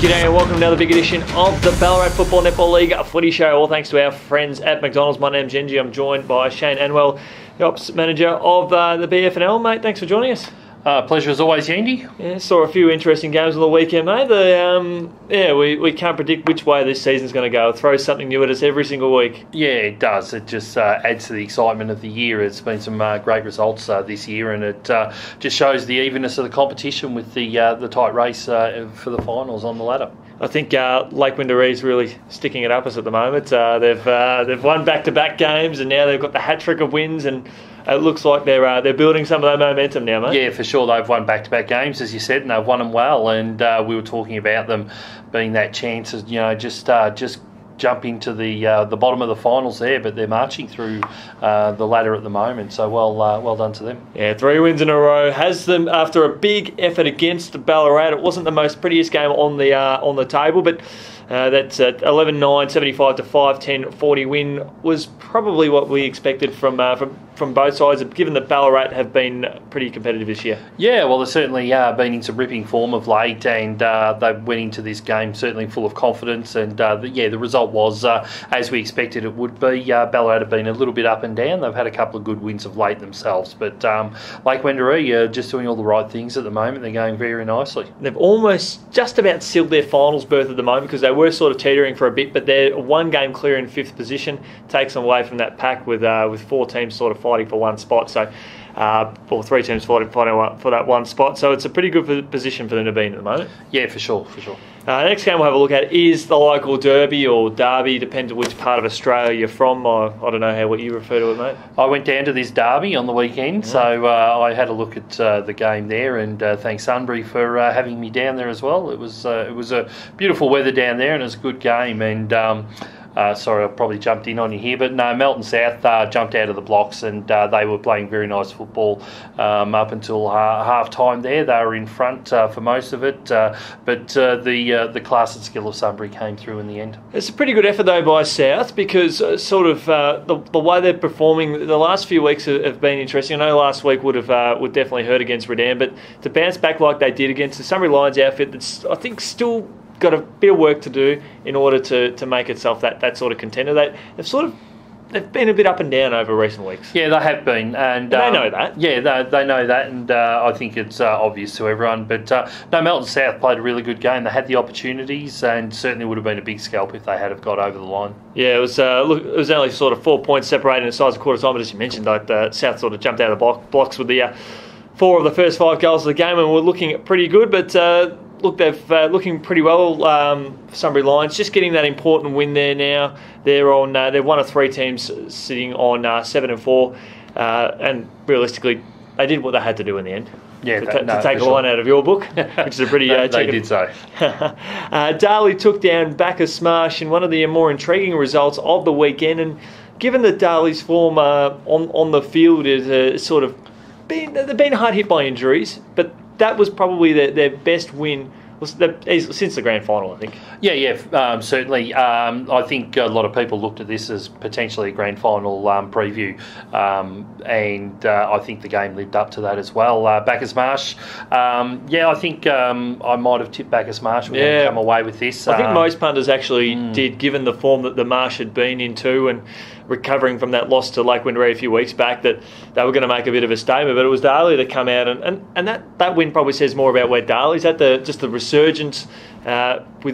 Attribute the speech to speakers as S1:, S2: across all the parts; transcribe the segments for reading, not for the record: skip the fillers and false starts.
S1: G'day and welcome to another big edition of the Ballarat Football Netball League Footy Show. All thanks to our friends at McDonald's. My name's Yeendy. I'm joined by Shane Anwyl, the Ops Manager of the BFNL. Mate, thanks for joining us.
S2: Pleasure as always, Yeendy.
S1: Yeah, saw a few interesting games on the weekend, mate. We can't predict which way this season's going to go. It throws something new at us every single week.
S2: Yeah, it does. It just adds to the excitement of the year. It's been some great results this year, and it just shows the evenness of the competition with the tight race for the finals on the ladder.
S1: I think Lake Wendouree is really sticking it up us at the moment. They've won back-to-back games, and now they've got the hat-trick of wins, and it looks like they're building some of that momentum now, mate.
S2: Yeah, for sure. They've won back-to-back games, as you said, and they've won them well. And we were talking about them being that chance, just jump into the bottom of the finals there, but they're marching through the ladder at the moment. So well done to them.
S1: Yeah, 3 wins in a row has them after a big effort against Ballarat. It wasn't the most prettiest game on the table, but that's 11-9, 75-5, 10-40 win was probably what we expected from both sides, given that Ballarat have been pretty competitive this year.
S2: Yeah, well, they've certainly been in some ripping form of late, and they went into this game certainly full of confidence, and the result was as we expected it would be. Ballarat have been a little bit up and down. They've had a couple of good wins of late themselves, but Lake Wendouree are just doing all the right things at the moment. They're going very nicely.
S1: They've almost just about sealed their finals berth at the moment, because they were sort of teetering for a bit, but they're one game clear in 5th position, takes them away from that pack with 4 teams sort of fighting for one spot. So, or 3 teams fighting for that one spot. So it's a pretty good position for them to be in at the moment.
S2: Yeah, for sure.
S1: Next game we'll have a look at is the local derby or derby, depends on which part of Australia you're from. I don't know what you refer to it, mate.
S2: I went down to this derby on the weekend, so I had a look at the game there, and thanks Sunbury for having me down there as well. It was a beautiful weather down there, and it was a good game. And sorry, I probably jumped in on you here, but no, Melton South jumped out of the blocks, and they were playing very nice football up until half time there. They were in front for most of it, but the class and skill of Sunbury came through in the end.
S1: It's a pretty good effort though by South, because the way they're performing the last few weeks have been interesting. I know last week would definitely hurt against Redan, but to bounce back like they did against the Sunbury Lions outfit, that's I think still got a bit of work to do in order to make itself that sort of contender. They've been a bit up and down over recent weeks.
S2: Yeah, they have been, and
S1: they know that.
S2: Yeah, they know that, and I think it's obvious to everyone. But no, Melton South played a really good game. They had the opportunities, and certainly would have been a big scalp if they had have got over the line. Yeah,
S1: it was only sort of 4 points separating the sides of quarter time, but as you mentioned, South sort of jumped out of the blocks with the 4 of the first 5 goals of the game, and were looking pretty good, but. Look, they've looking pretty well. Sunbury Lions just getting that important win there now. They're one of 3 teams sitting on 7-4, and realistically, they did what they had to do in the end.
S2: Yeah,
S1: to take a line out of your book, which is a pretty.
S2: They did so.
S1: Darley took down Bacchus Marsh in one of the more intriguing results of the weekend, and given that Darley's form on the field is they've been hard hit by injuries, but that was probably their best win since the grand final, I think.
S2: Yeah, certainly. I think a lot of people looked at this as potentially a grand final preview, and I think the game lived up to that as well. Bacchus Marsh, I think I might have tipped Bacchus Marsh. We're going to come away with this.
S1: I think most punters actually did, given the form that the Marsh had been into, and recovering from that loss to Lake Wendouree a few weeks back, that they were going to make a bit of a statement. But it was Darley that come out, and that win probably says more about where Darley's at. The resurgence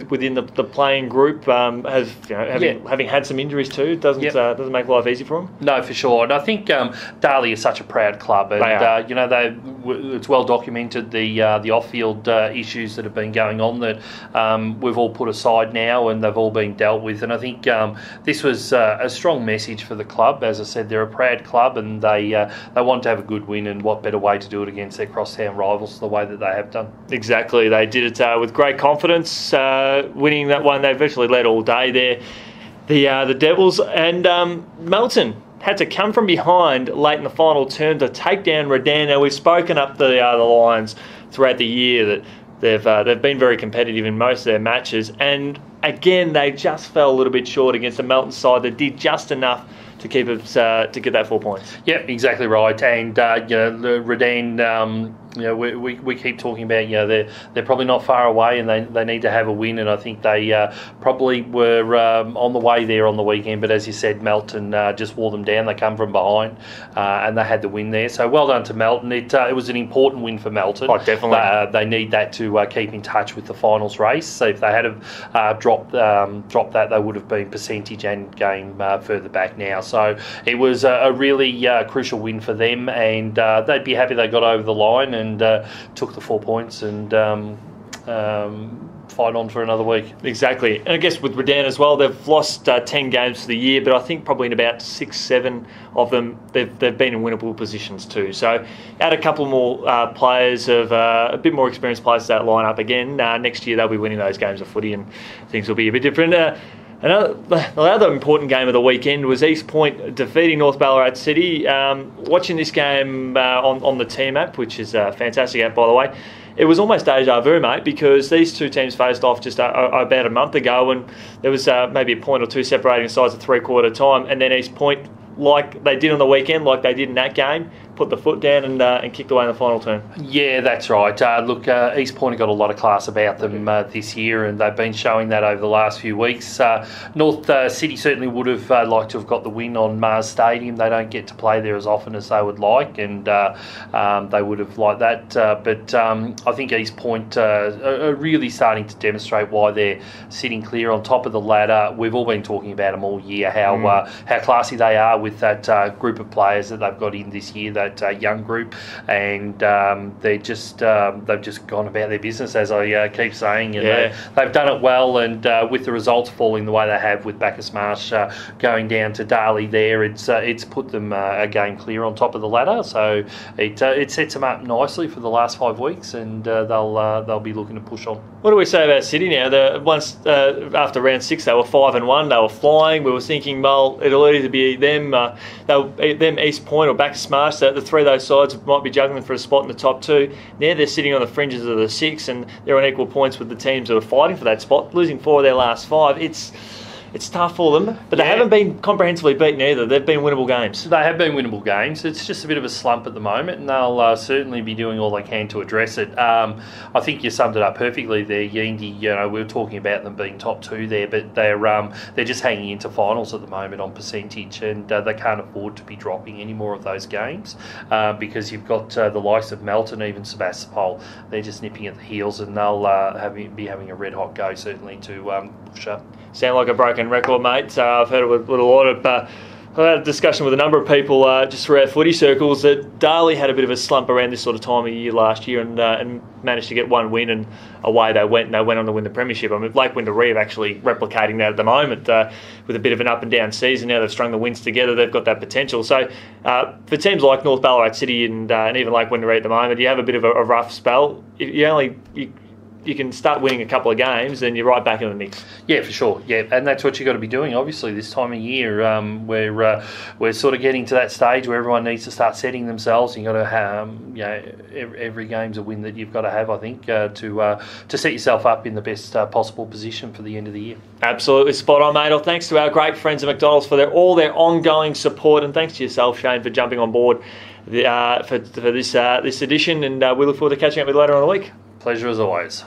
S1: within the playing group, having had some injuries too, doesn't make life easy for them.
S2: No, for sure. And I think Darley is such a proud club, and it's well documented the off-field issues that have been going on that we've all put aside now, and they've all been dealt with. And I think this was a strong message for the club. As I said, they're a proud club, and they want to have a good win, and what better way to do it against their crosstown rivals the way that they have done.
S1: Exactly, they did it with great confidence. Winning that one, they virtually led all day there. The Devils, and Melton had to come from behind late in the final term to take down Redan. Now, we've spoken up the Lions throughout the year that they've been very competitive in most of their matches, and again they just fell a little bit short against the Melton side that did just enough to keep us to get that 4 points.
S2: Yep, exactly right. And Redan we keep talking about, they're probably not far away, and they need to have a win, and I think they probably were on the way there on the weekend, but as you said, Melton just wore them down. They come from behind, and they had the win there. So well done to Melton. It was an important win for Melton.
S1: Oh, definitely.
S2: They need that to keep in touch with the finals race. So if they had dropped that, they would have been percentage and game further back now. So it was a really crucial win for them, and they'd be happy they got over the line and took the 4 points and fight on for another week. Exactly.
S1: And I guess with Redan as well, they've lost 10 games for the year, but I think probably in about 6-7 of them they've been in winnable positions too. So add a couple more players of a bit more experienced players to that lineup again. Next year they'll be winning those games of footy, and things will be a bit different. The other important game of the weekend was East Point defeating North Ballarat City. Watching this game on the team app, which is a fantastic app by the way, it was almost deja vu, mate, because these two teams faced off just about a month ago, and there was maybe a point or two separating the sides at three-quarter time, and then East Point, like they did on the weekend, like they did in that game, put the foot down and kicked away in the final turn.
S2: Yeah, that's right. East Point have got a lot of class about them this year, and they've been showing that over the last few weeks. North City certainly would have liked to have got the win on Marsh Stadium. They don't get to play there as often as they would like, and they would have liked that. But I think East Point are really starting to demonstrate why they're sitting clear on top of the ladder. We've all been talking about them all year, how classy they are with that group of players that they've got in this year, that young group, and they've just gone about their business, as I keep saying, and they've done it well, and with the results falling the way they have with Bacchus Marsh going down to Darley there, it's put them a game clear on top of the ladder, so it sets them up nicely for the last 5 weeks, and they'll be looking to push on.
S1: What do we say about City now? Once after round 6 they were 5-1, they were flying. We were thinking, well, it'll either be them, East Point or Bacchus Marsh. The three of those sides might be juggling for a spot in the top 2. Now they're sitting on the fringes of the 6, and they're on equal points with the teams that are fighting for that spot, losing 4 of their last 5. It's tough for them, but they haven't been comprehensively beaten either. They've been winnable games.
S2: They have been winnable games. It's just a bit of a slump at the moment, and they'll certainly be doing all they can to address it. I think you summed it up perfectly there, Yeendy. We were talking about them being top 2 there, but they're just hanging into finals at the moment on percentage, and they can't afford to be dropping any more of those games because you've got the likes of Melton, even Sebastopol. They're just nipping at the heels, and they'll be having a red hot go certainly to push up.
S1: Sound like a broken record, mate. I've heard it with a lot of... I had a discussion with a number of people just throughout footy circles that Darley had a bit of a slump around this sort of time of year last year, and managed to get one win, and away they went, and they went on to win the premiership. I mean, Wendouree are actually replicating that at the moment with a bit of an up and down season. Now they've strung the wins together, they've got that potential. So for teams like North Ballarat City and even Wendouree at the moment, you have a bit of a rough spell. You can start winning a couple of games, and you're right back in the mix.
S2: Yeah, for sure. Yeah, and that's what you've got to be doing. Obviously, this time of year, we're sort of getting to that stage where everyone needs to start setting themselves. You've got to have, every game's a win that you've got to have, I think, to set yourself up in the best possible position for the end of the year.
S1: Absolutely spot on, mate. Well, thanks to our great friends at McDonald's for all their ongoing support, and thanks to yourself, Shane, for jumping on board for this edition. And we look forward to catching up with you later on in the week.
S2: Pleasure as always.